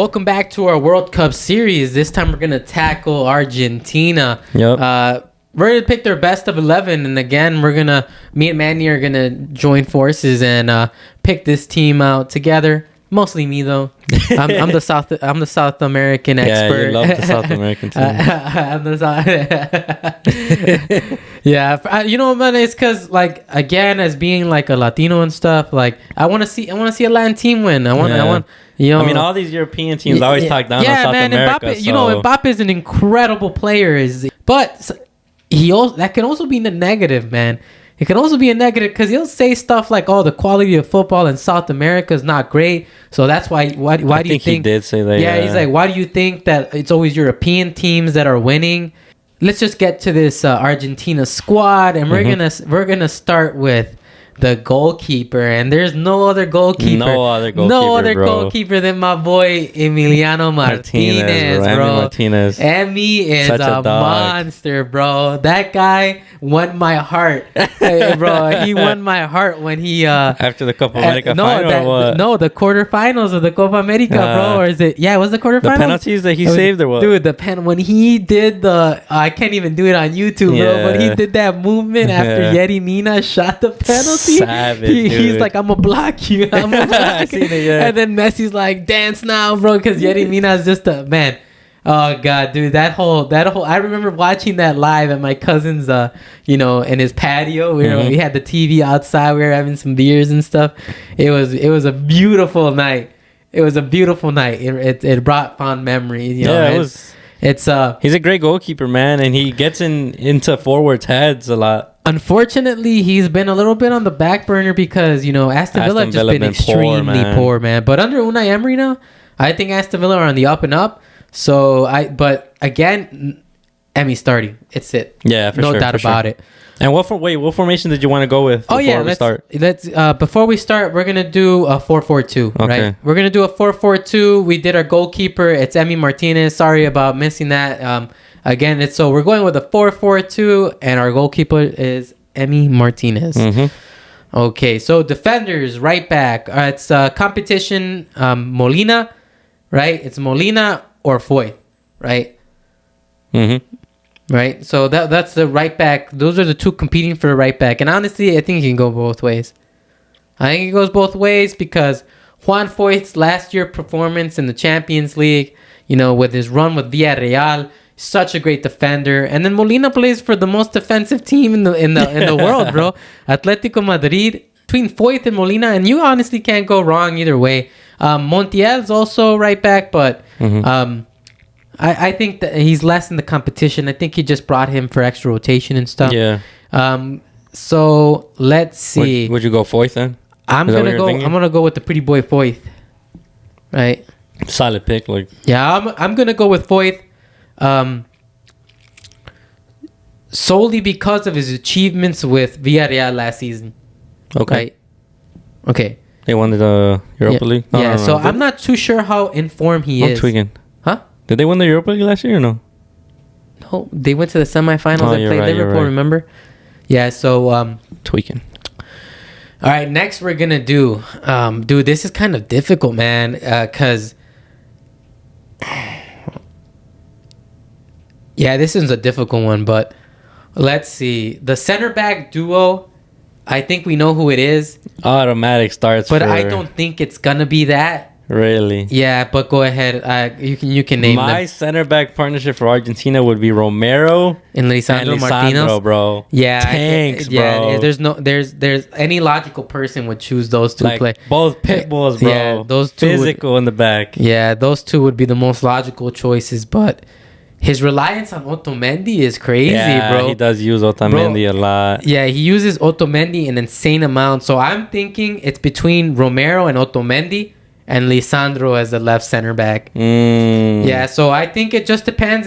Welcome back to our World Cup series. This time we're going to tackle Argentina. Yep. We're going to pick their best of 11. And again, me and Manny are going to join forces and pick this team out together. Mostly me though. I'm the South American expert. Yeah, you love the South American team. I'm the South. Yeah, you know, man, it's because like again, as being like a Latino and stuff, like I want to see a Latin team win. I want. You know, I mean, all these European teams always talk down on South America. Mbappe, you know, Mbappe is an incredible player, but that can also be the negative, man. It can also be a negative because he'll say stuff like, "Oh, the quality of football in South America is not great." So that's why do you think he did say that? Yeah, he's like, "Why do you think that it's always European teams that are winning?" Let's just get to this Argentina squad, and we're gonna start with the goalkeeper, and there's no other goalkeeper. No other goalkeeper than my boy Emiliano Martinez, bro. Emmy is a monster, bro. That guy won my heart, bro. He won my heart when he after the Copa America final. Or what? No, the quarterfinals of the Copa America, bro. Or is it? Yeah, it was the quarterfinals. The penalties that he saved, or what? Dude, when he did I can't even do it on YouTube, bro. But he did that movement after Yeri Mina shot the penalty. Savage, he's like, I'm gonna block you. I'm gonna block you. And then Messi's like, dance now, bro, because Yeri Mina is just a man. Oh god, dude, that whole. I remember watching that live at my cousin's, in his patio. We had the TV outside. We were having some beers and stuff. It was a beautiful night. It brought fond memories. It was. He's a great goalkeeper, man, and he gets into forwards' heads a lot. Unfortunately, he's been a little bit on the back burner because, Aston Villa have just been extremely poor, man. But under Unai Emery now, I think Aston Villa are on the up and up. But again, Emmy's starting. It's it. Yeah, for sure. No doubt about it. And what formation did you want to go with before we start? Before we start, we're going to do a 4-4-2, right? We're going to do a 4-4-2. We did our goalkeeper. It's Emmy Martinez. Sorry about missing that. Again, we're going with a 4-4-2, and our goalkeeper is Emmy Martinez. Mm-hmm. Okay, so defenders, right back. It's competition, Molina, right? It's Molina or Foy, right? Mm-hmm. Right, so that's the right back. Those are the two competing for the right back. And honestly, I think he can go both ways. I think he goes both ways because Juan Foyth's last year performance in the Champions League, with his run with Villarreal, such a great defender. And then Molina plays for the most defensive team in the world, bro. Atletico Madrid. Between Foyth and Molina, and you honestly can't go wrong either way. Montiel's also right back, but I think that he's less in the competition. I think he just brought him for extra rotation and stuff. Yeah. So let's see. Would you go Foyth then? I'm gonna go with the pretty boy Foyth. Right. Solid pick, Yeah, I'm gonna go with Foyth. Solely because of his achievements with Villarreal last season. Okay. Right? Okay. They won the Europa League? No, so I'm not too sure how in form he is. I'm tweaking. Huh? Did they win the Europa League last year or no? No, they went to the semifinals and played Liverpool, remember? Yeah, so... tweaking. All right, next we're going to do... dude, this is kind of difficult, man, because... yeah, this is a difficult one, but let's see. The center back duo... I think we know who it is. Automatic starts. But I don't think it's gonna be that. Really? Yeah, but go ahead. You can name my them. center back partnership for Argentina would be Romero and Lisandro Martinez, bro. Yeah, tanks, bro. There's any logical person would choose those two play. Both pit bulls, bro. Yeah, those two physical in the back. Yeah, those two would be the most logical choices, but. His reliance on Otamendi is crazy, bro. He does use Otamendi a lot. Yeah, he uses Otamendi an insane amount. So I'm thinking it's between Romero and Otamendi and Lisandro as the left center back. Yeah, so I think it just depends.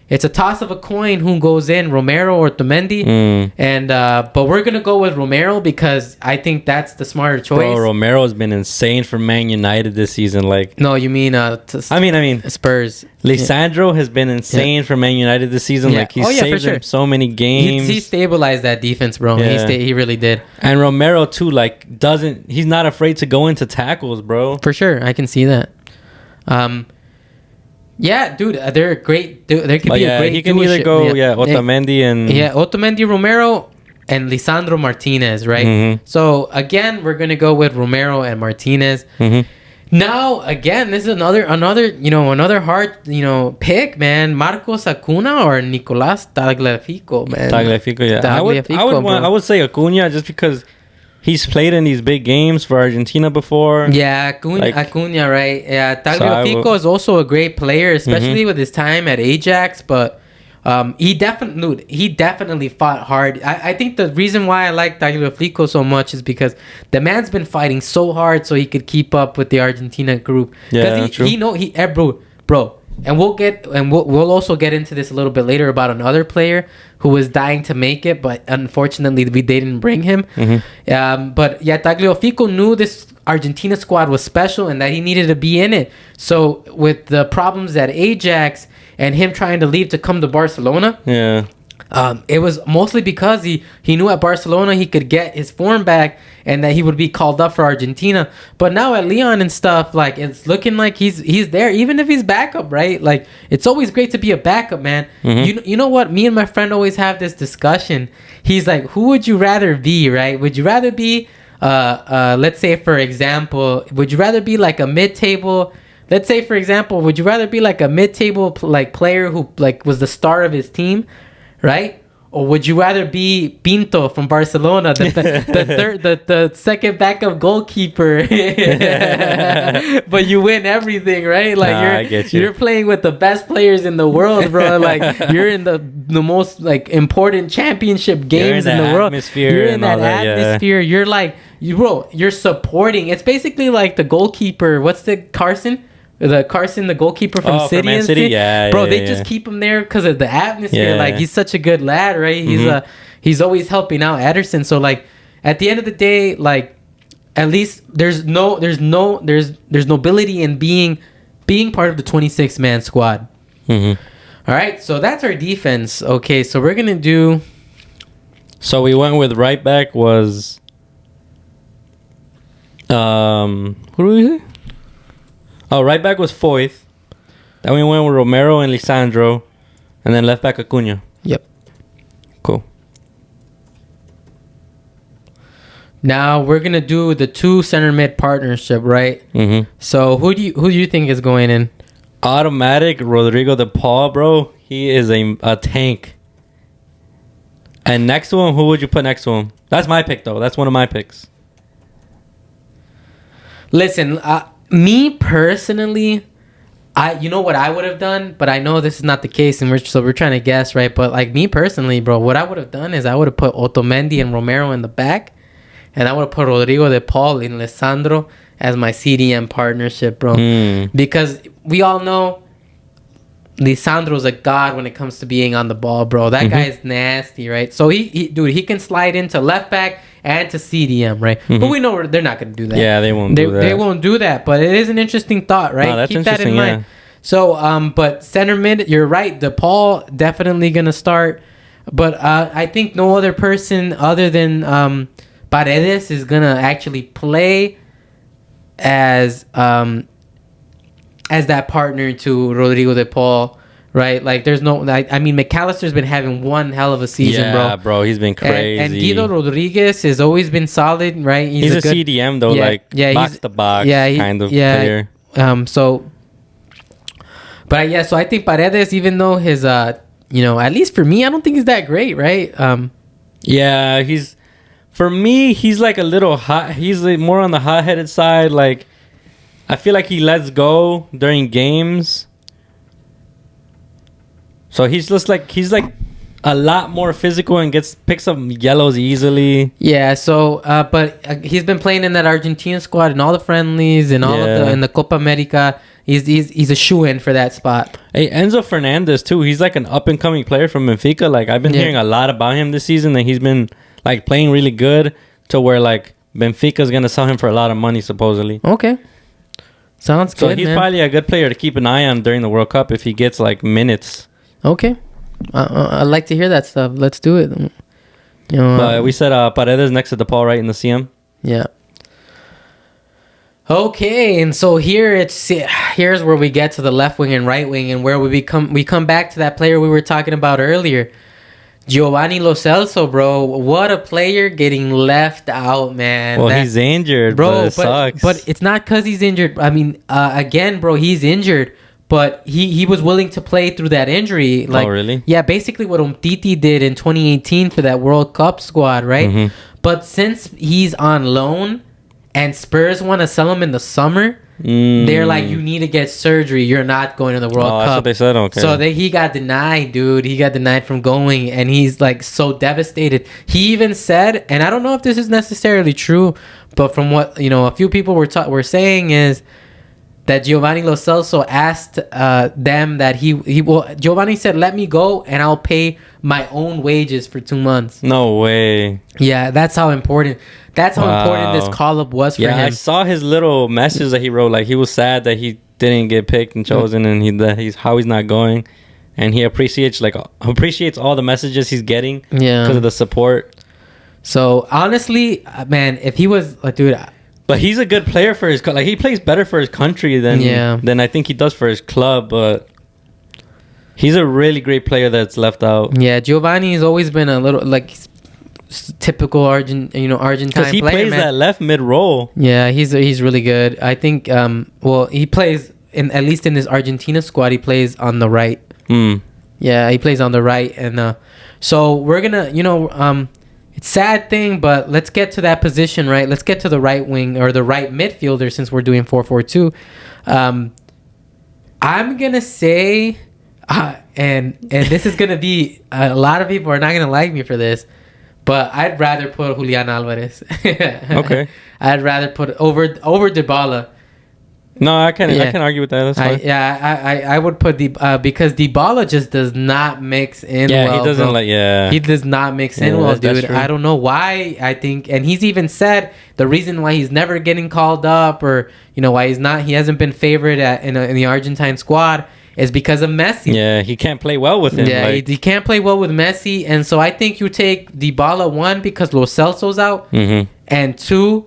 It's a toss of a coin who goes in, Romero or Otamendi. And but we're gonna go with Romero because I think that's the smarter choice. Bro, Romero's been insane for Man United this season. No, you mean I mean Spurs. Lisandro has been insane for Man United this season. Yeah. He saved them so many games. He stabilized that defense, bro. Yeah. He really did. And Romero too, he's not afraid to go into tackles, bro. For sure, I can see that. Yeah, dude, they're great. There could But be a yeah, great. he can either go Otamendi and Otamendi, Romero, and Lisandro Martinez, right? Mhm. So again, we're gonna go with Romero and Martinez. Mhm. Now again, this is another hard pick, man. Marcos Acuna or Nicolas Tagliafico, man. Tagliafico. Yeah, Tagliafico, I would say Acuna just because he's played in these big games for Argentina before. Yeah, Acuna, right? Yeah, Tagliafico is also a great player, especially with his time at Ajax. But he definitely fought hard. I think the reason why I like Tagliafico so much is because the man's been fighting so hard so he could keep up with the Argentina group. Yeah, true. Bro. And we'll also get into this a little bit later about another player who was dying to make it, but unfortunately they didn't bring him. But yeah, Tagliafico knew this Argentina squad was special and that he needed to be in it. So with the problems at Ajax and him trying to leave to come to Barcelona, it was mostly because he knew at Barcelona he could get his form back and that he would be called up for Argentina. But now at Lyon and stuff, like it's looking like he's there, even if he's backup, right? Like it's always great to be a backup, man. You know what? Me and my friend always have this discussion. He's like, who would you rather be, right? Would you rather be, let's say for example, would you rather be like a mid-table? Let's say for example, would you rather be like a mid-table player who like was the star of his team? Right? Or would you rather be Pinto from Barcelona, the second backup goalkeeper, but you win everything, right? Like I get you. You're playing with the best players in the world, bro. Like you're in the most like important championship games in the world. You're in that atmosphere. Yeah. You're like you're supporting. It's basically like the goalkeeper. What's the Carson, the goalkeeper from City and City, they just keep him there because of the atmosphere. Like he's such a good lad, right? He's always helping out Ederson. So like at the end of the day, like at least there's nobility in being part of the 26-man squad. All right, so that's our defense. Okay, so we're gonna do. So we went with right back was who do we say? Oh, right back was Foyth. Then we went with Romero and Lisandro. And then left back Acuna. Yep. Cool. Now we're going to do the 2 center mid partnership, right? So who do you think is going in? Automatic Rodrigo de Paul, bro. He is a tank. And next to him, who would you put next to him? That's my pick, though. That's one of my picks. Listen, me personally, you know what I would have done, but I know this is not the case, and we're trying to guess, right? But like me personally, bro, what I would have done is I would have put Otamendi and Romero in the back, and I would have put Rodrigo de Paul and Lisandro as my CDM partnership, bro. Because we all know Lisandro's a god when it comes to being on the ball, bro. That guy is nasty, right? So he can slide into left back and to CDM, right? But we know they're not going to do that. Yeah, they won't do that. They won't do that, but it is an interesting thought, right? No, that's Keep that in mind. Yeah. So, but center mid, you're right. DePaul definitely going to start. But I think no other person other than Paredes is going to actually play as that partner to Rodrigo de Paul. Right, like there's no. I mean, McAllister's been having one hell of a season, bro. Yeah, bro, he's been crazy. And Guido Rodriguez has always been solid, right? He's a good CDM though, box to box kind of player. So I think Paredes, even though his, at least for me, I don't think he's that great, right? Yeah, for me, he's like a little hot. He's like more on the hot-headed side. Like, I feel like he lets go during games. So he's like a lot more physical and picks up yellows easily. Yeah. So, but he's been playing in that Argentina squad in all the friendlies and in the Copa America. He's a shoo-in for that spot. Hey, Enzo Fernandez too. He's like an up and coming player from Benfica. Like I've been hearing a lot about him this season, and he's been like playing really good to where like Benfica's gonna sell him for a lot of money supposedly. Okay. Sounds good. So he's probably a good player to keep an eye on during the World Cup if he gets like minutes. Okay, I'd like to hear that stuff. Let's do it. But we said Paredes next to DePaul, right, in the CM? Yeah. Okay, and so here's where we get to the left wing and right wing, and where we come back to that player we were talking about earlier, Giovanni Lo Celso, bro. What a player getting left out, man. Well, he's injured, bro. But it sucks. But it's not because he's injured. I mean, again, bro, he's injured, but he was willing to play through that injury. Like, oh, really? Yeah, basically what Umtiti did in 2018 for that World Cup squad, right? Mm-hmm. But since he's on loan and Spurs want to sell him in the summer, they're like, you need to get surgery. You're not going to the World Cup. That's what they said. Okay. So he got denied, dude. He got denied from going, and he's like so devastated. He even said, and I don't know if this is necessarily true, but from what a few people were saying is that Giovanni Lo Celso asked them that Giovanni said, "Let me go, and I'll pay my own wages for 2 months." No way. Yeah, that's how important. That's how important this call up was for him. I saw his little message that he wrote. Like, he was sad that he didn't get picked and chosen, and he's not going, and he appreciates all the messages he's getting. Yeah, because of the support. So honestly, man, if he was dude. But he's a good player for his he plays better for his country than I think he does for his club. But he's a really great player that's left out. Yeah, Giovanni's always been a little typical Argentine player. Because he plays that left mid role. Yeah, he's really good. I think. He plays at least in this Argentina squad. He plays on the right. Yeah, he plays on the right, and so we're gonna it's a sad thing, but let's get to that position, right? Let's get to the right wing or the right midfielder since we're doing 4-4-2. I'm gonna say, and this is gonna be a lot of people are not gonna like me for this, but I'd rather put Julian Alvarez. Okay. I'd rather put over Dybala. No, I can't argue with that. That's fine. I would put because Dybala just does not mix in well. Yeah, he doesn't he does not mix in well, dude. I don't know why. I think, and he's even said the reason why he's never getting called up, or why he hasn't been favored in the Argentine squad, is because of Messi. Yeah, he can't play well with him. Yeah, he can't play well with Messi, and so I think you take Dybala, one, because Lo Celso's out, and two,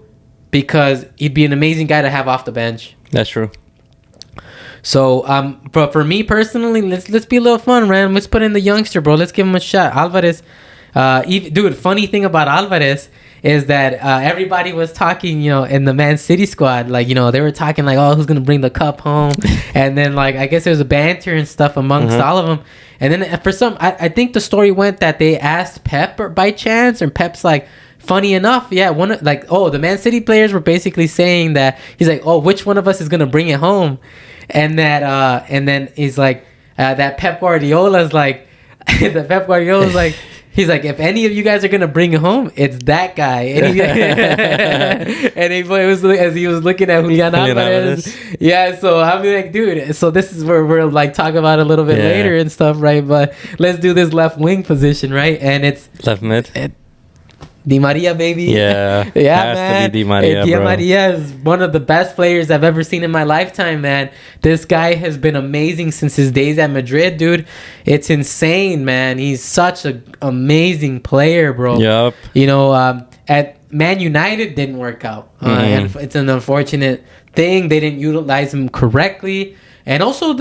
because he'd be an amazing guy to have off the bench. That's true. So, but for me personally, let's be a little fun, man. Let's put in the youngster, bro. Let's give him a shot. Alvarez, dude. Funny thing about Alvarez is that everybody was talking, in the Man City squad, they were talking oh, who's gonna bring the cup home, and then I guess there was a banter and stuff amongst all of them, and then for I think the story went that they asked Pep by chance, and Pep's like. Funny enough, yeah, the Man City players were basically saying that he's like, oh, which one of us is gonna bring it home, and that, and then he's like, that Pep Guardiola's like, he's like, if any of you guys are gonna bring it home, it's that guy, and he was as he was looking at Julian Alvarez. Yeah, so I'm like, dude, so this is where we're talk about a little bit later and stuff, right? But let's do this left wing position, right? And it's left mid. Di Maria, baby. Yeah. Yeah, man. Di Maria, Di Maria is one of the best players I've ever seen in my lifetime, man. This guy has been amazing since his days at Madrid, dude. It's insane, man. He's such an amazing player, bro. Yep. At Man United didn't work out. And it's an unfortunate thing. They didn't utilize him correctly. And also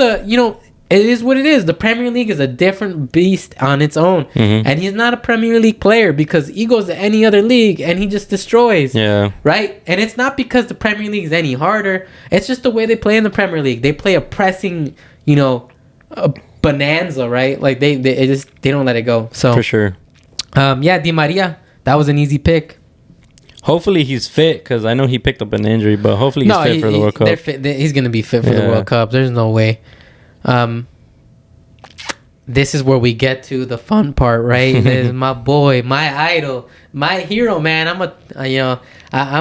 it is what it is. The Premier League is a different beast on its own. And he's not a Premier League player because he goes to any other league and he just destroys. Yeah. Right? And it's not because the Premier League is any harder. It's just the way they play in the Premier League. They play a pressing, a bonanza, right? They don't let it go. So for sure. Di Maria, that was an easy pick. Hopefully he's fit because I know he picked up an injury, but hopefully he's fit for the World Cup. He's going to be fit for the World Cup. There's no way. This is where we get to the fun part, right? This is my boy, my idol, my hero, man. I'm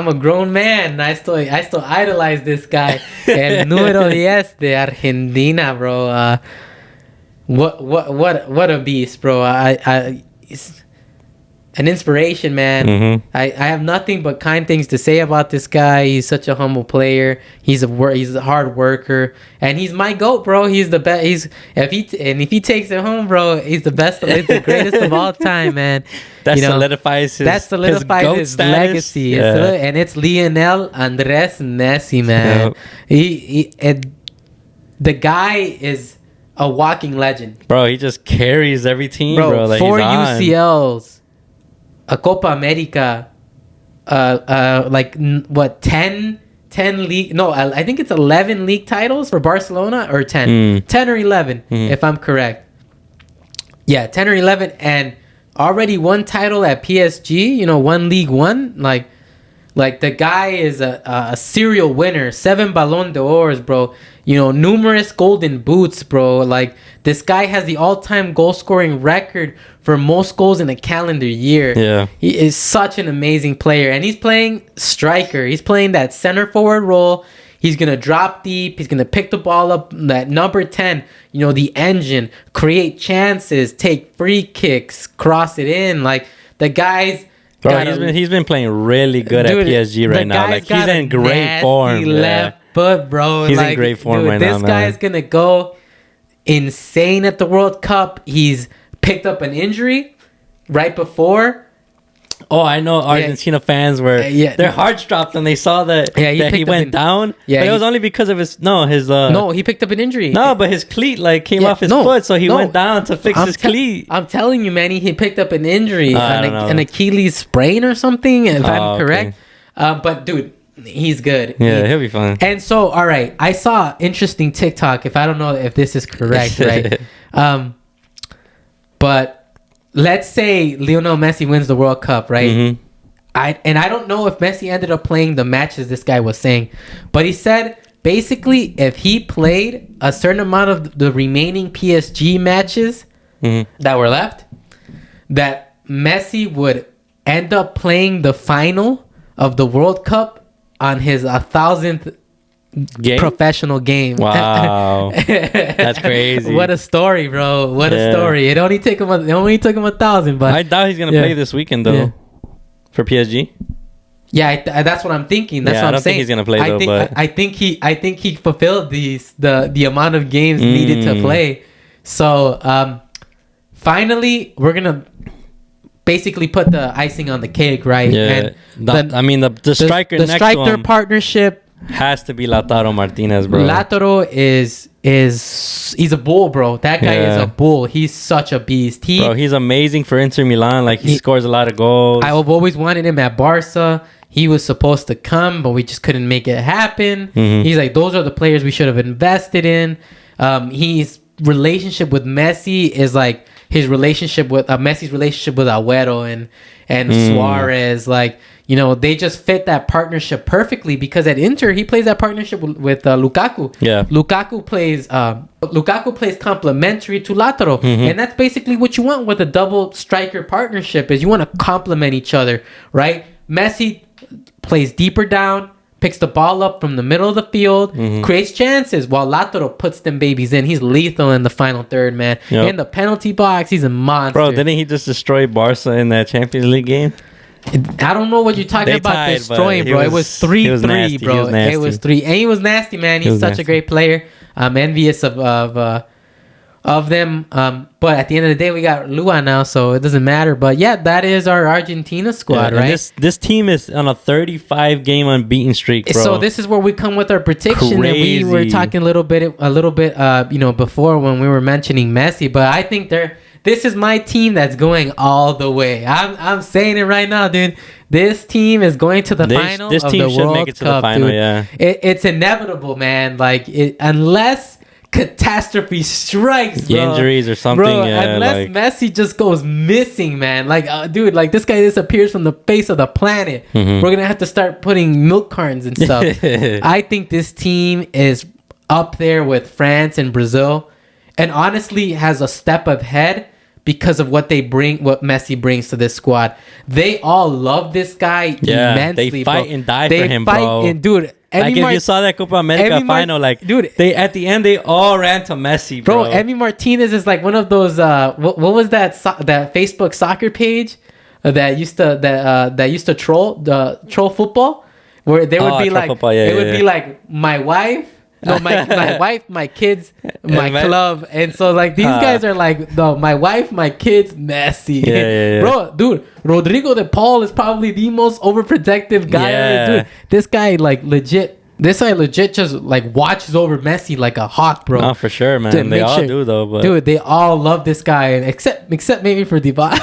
a grown man. I still idolize this guy. El número 10 de Argentina, bro. What a beast, bro. an inspiration, man. I have nothing but kind things to say about this guy. He's such a humble player. He's a hard worker, and he's my GOAT, bro. He's the best. If he takes it home, bro, he's the best. He's the greatest of all time, man. That solidifies his legacy. Yeah. And it's Lionel Andres Messi, man. Yep. The guy is a walking legend, bro. He just carries every team, bro. Like 4 UCLs. A Copa America, 10 league. No, I think it's 11 league titles for Barcelona, or 10, 10 or 11, if I'm correct. Yeah, 10 or 11, and already one title at PSG. One League One. Like the guy is a serial winner. 7 Ballon d'Ors, bro. Numerous golden boots, bro. Like, this guy has the all-time goal-scoring record for most goals in a calendar year. Yeah. He is such an amazing player. And he's playing striker. He's playing that center forward role. He's going to drop deep. He's going to pick the ball up. That number 10, the engine. Create chances. Take free kicks. Cross it in. Like, the guy's... Bro, he's been playing really good at PSG right now. Like, he's in great form. Left foot, bro. He's in great form right now, man. This guy's gonna go insane at the World Cup. He's picked up an injury right before. Oh, I know Argentina fans were their hearts dropped when they saw that he went down. Yeah, but it was only because of his he picked up an injury. No, but his cleat came off his foot, so he went down to fix his cleat. I'm telling you, Manny, he picked up an injury, an Achilles sprain or something, if I'm correct. But dude, he's good. Yeah, he'll be fine. And so, all right, I saw interesting TikTok. If I don't know if this is correct, right? But let's say Lionel Messi wins the World Cup, right? I don't know if Messi ended up playing the matches this guy was saying, but he said basically if he played a certain amount of the remaining PSG matches that were left, that Messi would end up playing the final of the World Cup on his 1,000th professional game. Wow. That's crazy. What a story, bro. What a story. It only took him 1,000, but I doubt he's gonna play this weekend though for PSG. Yeah, that's what I'm thinking. That's what I'm saying. I don't think he's gonna play though, but I think he fulfilled the amount of games needed to play. So finally we're gonna basically put the icing on the cake, right? Yeah. And the striker partnership has to be Lautaro Martinez, bro. Lautaro he's a bull, bro. That guy is a bull. He's such a beast. He's amazing for Inter Milan. Like, he scores a lot of goals. I've always wanted him at Barca. He was supposed to come, but we just couldn't make it happen. He's like, those are the players we should have invested in. His relationship with Messi is like his relationship with Messi's relationship with Agüero and Suarez. Like, they just fit that partnership perfectly, because at Inter he plays that partnership with Lukaku. Yeah, Lukaku plays complementary to Lautaro, and that's basically what you want with a double striker partnership. Is you want to complement each other, right? Messi plays deeper down, picks the ball up from the middle of the field, creates chances, while Lautaro puts them babies in. He's lethal in the final third, man. In the penalty box, he's a monster. Bro, didn't he just destroy Barca in that Champions League game? I don't know what you're talking about destroying, bro. It was 3-3, bro. It was 3. And he was nasty, man. He's such a great player. I'm envious of them. But at the end of the day, we got Lua now, so it doesn't matter. But yeah, that is our Argentina squad, right? This team is on a 35-game unbeaten streak, bro. So this is where we come with our prediction. Crazy. And we were talking a little bit, before when we were mentioning Messi. But I think this is my team that's going all the way. I'm saying it right now, dude. This team is going to the final of the World make it to Cup, the final, dude. Yeah. It's inevitable, man. Like, unless catastrophe strikes, bro. Injuries or something, bro, unless Messi just goes missing, man. Like, dude, like, this guy disappears from the face of the planet. We're gonna have to start putting milk cartons and stuff. I think this team is up there with France and Brazil, and honestly has a step ahead because of what Messi brings to this squad. They all love this guy immensely. They fight and die for him, bro. And dude, if you saw that Copa America final, dude, at the end they all ran to Messi, bro. Emi Martinez is like one of those. What was that Facebook soccer page? that used to troll football, where they would be like, football, would be like my wife. No, my wife, my kids, my club, and so like these guys are like my wife, my kids, Messi. Yeah. Bro, dude, Rodrigo de Paul is probably the most overprotective guy ever. Dude, this guy legit just like watches over Messi like a hawk, bro. No, for sure, man. Dude, they all do though, but dude, they all love this guy, except maybe for Dybala.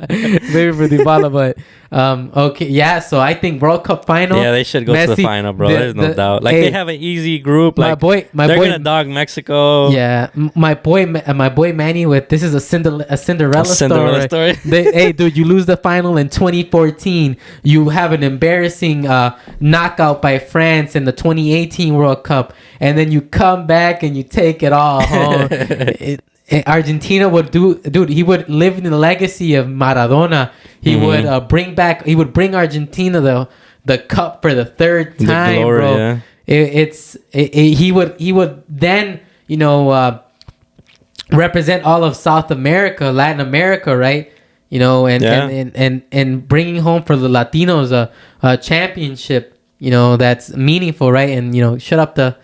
Maybe for Dybala, but okay, yeah. So I think World Cup final. Yeah, they should go to the final, bro. There's no doubt. Like they have an easy group. Like they're gonna dog Mexico. Yeah, my boy Manny with this is a Cinderella story. Hey, dude, you lose the final in 2014. You have an embarrassing knockout by France in the 2018 World Cup, and then you come back and you take it all home. Argentina would he would live in the legacy of Maradona. He would bring Argentina the cup for the third time, the glory, bro. Yeah. He would then represent all of South America, Latin America, right? And bringing home for the Latinos a championship, that's meaningful, right? And shut up the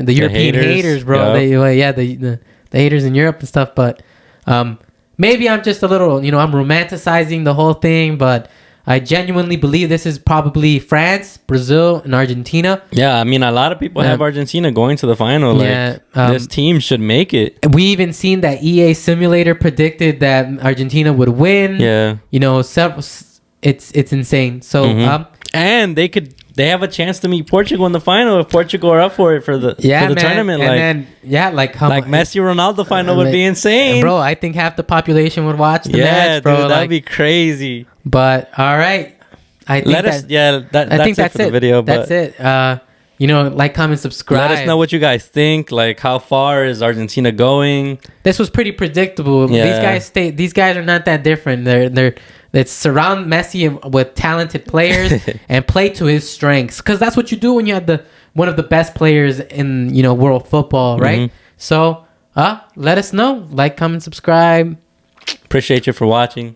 European haters, bro. Yep. The haters in Europe and stuff. But maybe I'm just a little, I'm romanticizing the whole thing, but I genuinely believe this is probably France, Brazil, and Argentina. Yeah, I mean, a lot of people have Argentina going to the final. This team should make it. We even seen that EA Simulator predicted that Argentina would win. Yeah. It's insane. So, and they have a chance to meet Portugal in the final if Portugal are up for it for the tournament. And Messi Ronaldo final would be insane, bro. I think half the population would watch the match, bro. Dude, that'd be crazy. But all right, I think that's it for the video. But that's it. Like, comment, subscribe. Let us know what you guys think. Like, how far is Argentina going? This was pretty predictable. Yeah. These guys are not that different. They surround Messi with talented players and play to his strengths, because that's what you do when you have one of the best players in world football, right? So let us know. Like, comment, subscribe. Appreciate you for watching.